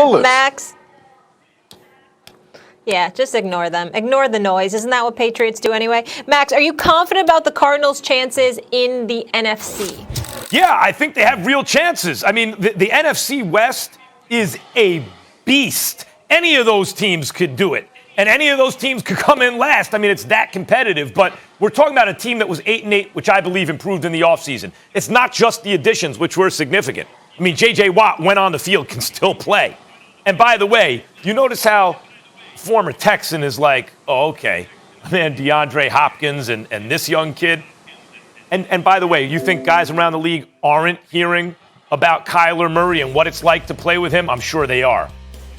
fullest. Max. Yeah, just ignore them. Ignore the noise. Isn't that what Patriots do anyway? Max, are you confident about the Cardinals' chances in the NFC? Yeah, I think they have real chances. I mean, the NFC West is a beast. Any of those teams could do it. And any of those teams could come in last. I mean, it's that competitive. But we're talking about a team that was 8-8, which I believe improved in the offseason. It's not just the additions, which were significant. I mean, J.J. Watt went on the field, can still play. And by the way, you notice how former Texan is like, oh, okay, man, DeAndre Hopkins and this young kid. And by the way, you think guys around the league aren't hearing about Kyler Murray and what it's like to play with him? I'm sure they are.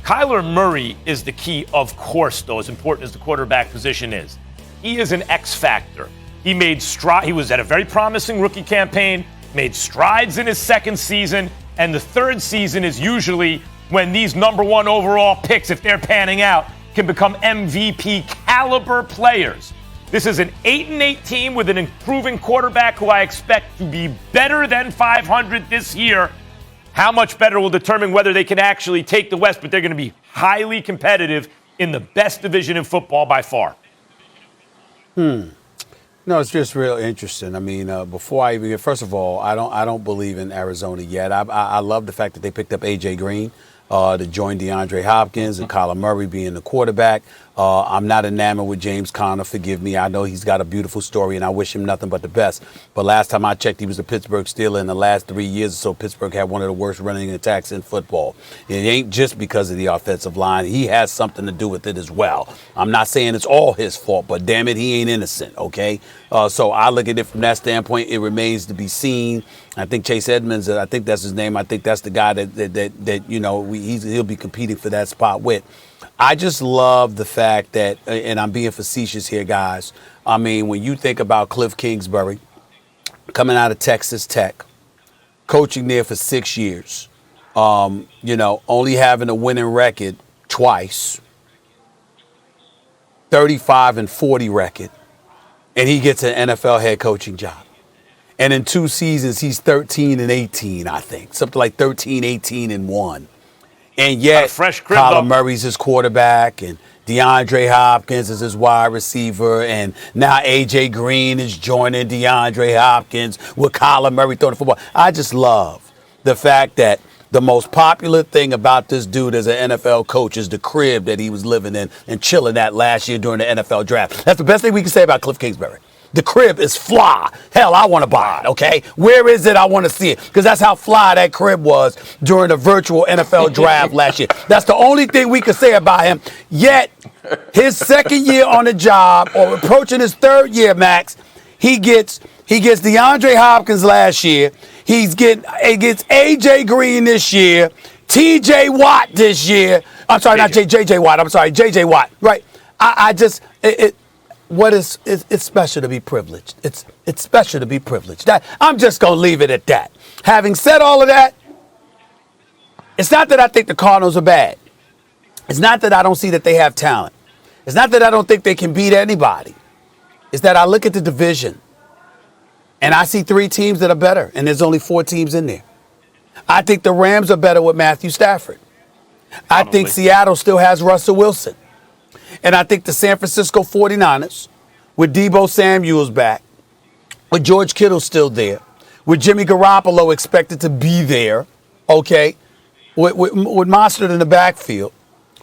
Kyler Murray is the key, of course, though, as important as the quarterback position is. He is an X factor. He was at a very promising rookie campaign, made strides in his second season, and the third season is usually when these number one overall picks, if they're panning out, can become MVP caliber players. This is an 8-8 team with an improving quarterback who I expect to be better than 500 this year. How much better will determine whether they can actually take the West, but they're going to be highly competitive in the best division in football by far. No, it's just real interesting. I mean, before I even get, first of all, I don't believe in Arizona yet. I love the fact that they picked up A.J. Green to join DeAndre Hopkins and Kyler Murray being the quarterback. I'm not enamored with James Conner, forgive me. I know he's got a beautiful story, and I wish him nothing but the best. But last time I checked, he was a Pittsburgh Steeler. In the last 3 years or so, Pittsburgh had one of the worst running attacks in football. It ain't just because of the offensive line. He has something to do with it as well. I'm not saying it's all his fault, but damn it, he ain't innocent, okay? So I look at it from that standpoint. It remains to be seen. I think Chase Edmonds, I think that's his name. I think that's the guy that you know, he'll be competing for that spot with. I just love the fact that, and I'm being facetious here, guys. I mean, when you think about Cliff Kingsbury coming out of Texas Tech, coaching there for 6 years, you know, only having a winning record twice, 35-40 record, and he gets an NFL head coaching job. And in 2 seasons, he's 13-18, I think, something like 13-18-1. And yet, Kyler Murray's his quarterback, and DeAndre Hopkins is his wide receiver, and now A.J. Green is joining DeAndre Hopkins with Kyler Murray throwing the football. I just love the fact that the most popular thing about this dude as an NFL coach is the crib that he was living in and chilling at last year during the NFL draft. That's the best thing we can say about Cliff Kingsbury. The crib is fly. Hell, I want to buy it, okay? Where is it? I want to see it. Because that's how fly that crib was during the virtual NFL draft last year. That's the only thing we could say about him. Yet, his second year on the job, or approaching his third year, Max, he gets DeAndre Hopkins last year. He gets A.J. Green this year. T.J. Watt this year. I'm sorry, not J.J. Watt. I'm sorry, J.J. Watt. Right. It's special to be privileged. It's special to be privileged. I'm just going to leave it at that. Having said all of that, it's not that I think the Cardinals are bad. It's not that I don't see that they have talent. It's not that I don't think they can beat anybody. It's that I look at the division and I see 3 teams that are better, and there's only 4 teams in there. I think the Rams are better with Matthew Stafford. I think Seattle still has Russell Wilson. And I think the San Francisco 49ers, with Deebo Samuel's back, with George Kittle still there, with Jimmy Garoppolo expected to be there, okay, with Mostert in the backfield,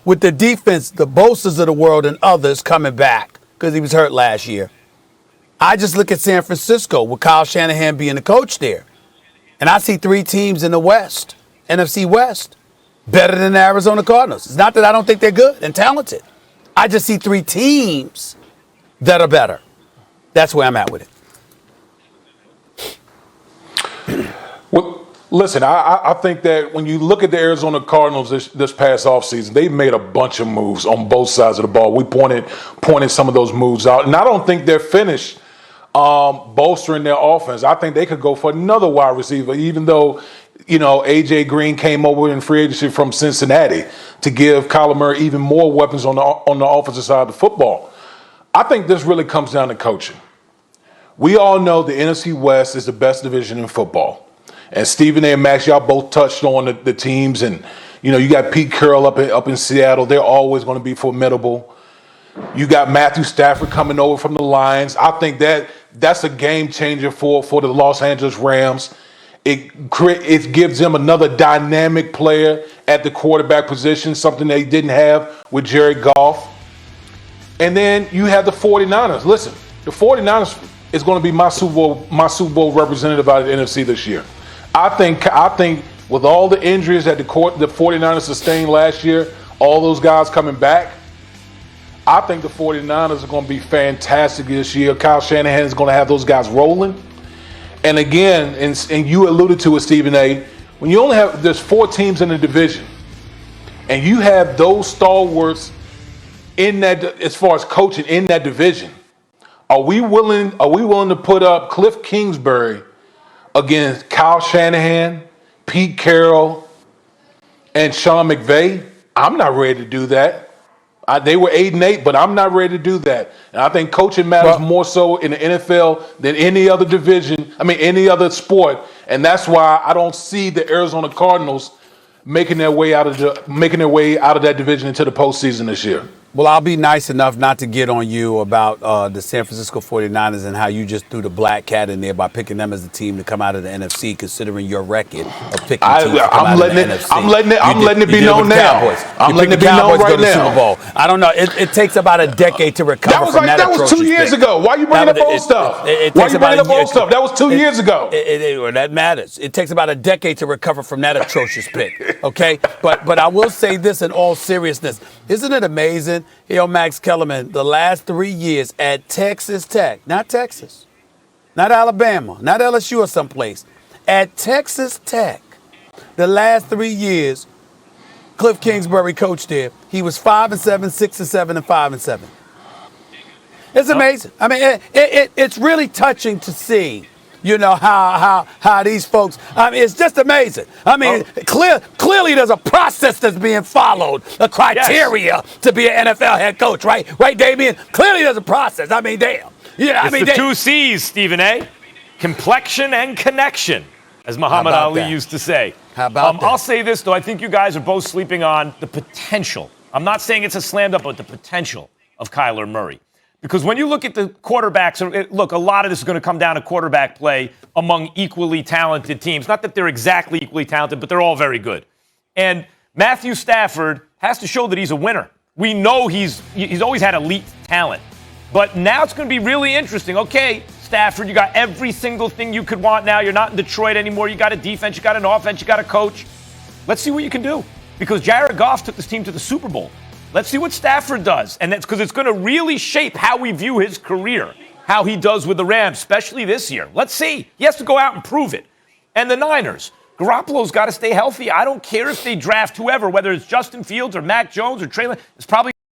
with the defense, the Bosa's of the world and others coming back because he was hurt last year. I just look at San Francisco with Kyle Shanahan being the coach there. And I see 3 teams in the West, NFC West, better than the Arizona Cardinals. It's not that I don't think they're good and talented. I just see 3 teams that are better. That's where I'm at with it. Well, listen, I think that when you look at the Arizona Cardinals this past offseason, they've made a bunch of moves on both sides of the ball. We pointed some of those moves out. And I don't think they're finished bolstering their offense. I think they could go for another wide receiver, even though, you know, A.J. Green came over in free agency from Cincinnati to give Kyler Murray even more weapons on the offensive side of the football. I think this really comes down to coaching. We all know the NFC West is the best division in football. And Stephen and Max, y'all both touched on the teams and You got Pete Carroll up in Seattle. They're always going to be formidable. You got Matthew Stafford coming over from the Lions. I think that's a game changer for the Los Angeles Rams. It gives them another dynamic player at the quarterback position, something they didn't have with Jared Goff. And then you have the 49ers. Listen, the 49ers is going to be my Super Bowl representative out of the NFC this year. I think with all the injuries that the 49ers sustained last year, all those guys coming back, I think the 49ers are going to be fantastic this year. Kyle Shanahan is going to have those guys rolling. And again, and you alluded to it, Stephen A., when you only have, there's 4 teams in the division, and you have those stalwarts in that, as far as coaching in that division, are we willing to put up Cliff Kingsbury against Kyle Shanahan, Pete Carroll, and Sean McVay? I'm not ready to do that. They were 8-8, but I'm not ready to do that. And I think coaching matters more so in the NFL than any other division. Any other sport. And that's why I don't see the Arizona Cardinals making their way out of that division into the postseason this year. Well, I'll be nice enough not to get on you about the San Francisco 49ers and how you just threw the black cat in there by picking them as a team to come out of the NFC, considering your record of picking teams to come out of the NFC. I'm letting it be known now. I'm letting it be known right now. Super Bowl. I don't know. It takes about a decade to recover from that. That was 2 years ago. Why are you bringing up old stuff? Why are you bringing up old stuff? That was 2 years ago. That matters. It takes about a decade to recover from that atrocious pick. Okay, but I will say this in all seriousness: isn't it amazing? Max Kellerman, the last 3 years at Texas Tech, not Texas, not Alabama, not LSU or someplace, at Texas Tech, the last 3 years, Cliff Kingsbury coached there. He was 5-7, 6-7, and 5-7. It's amazing. It's really touching to see. How these folks, it's just amazing. Clearly there's a process that's being followed, a criteria to be an NFL head coach, right? Right, Damien? Clearly there's a process. Damn. It's the 2 C's, Stephen A. Complexion and connection, as Muhammad Ali used to say. How about that? I'll say this, though. I think you guys are both sleeping on the potential. I'm not saying it's a slam dunk, but the potential of Kyler Murray. Because when you look at the quarterbacks, look, a lot of this is going to come down to quarterback play among equally talented teams. Not that they're exactly equally talented, but they're all very good. And Matthew Stafford has to show that he's a winner. We know he's always had elite talent. But now it's going to be really interesting. Okay, Stafford, you got every single thing you could want now. You're not in Detroit anymore. You got a defense, you got an offense, you got a coach. Let's see what you can do. Because Jared Goff took this team to the Super Bowl. Let's see what Stafford does. And that's because it's going to really shape how we view his career, how he does with the Rams, especially this year. Let's see. He has to go out and prove it. And the Niners, Garoppolo's got to stay healthy. I don't care if they draft whoever, whether it's Justin Fields or Mac Jones or Trey Lance. It's probably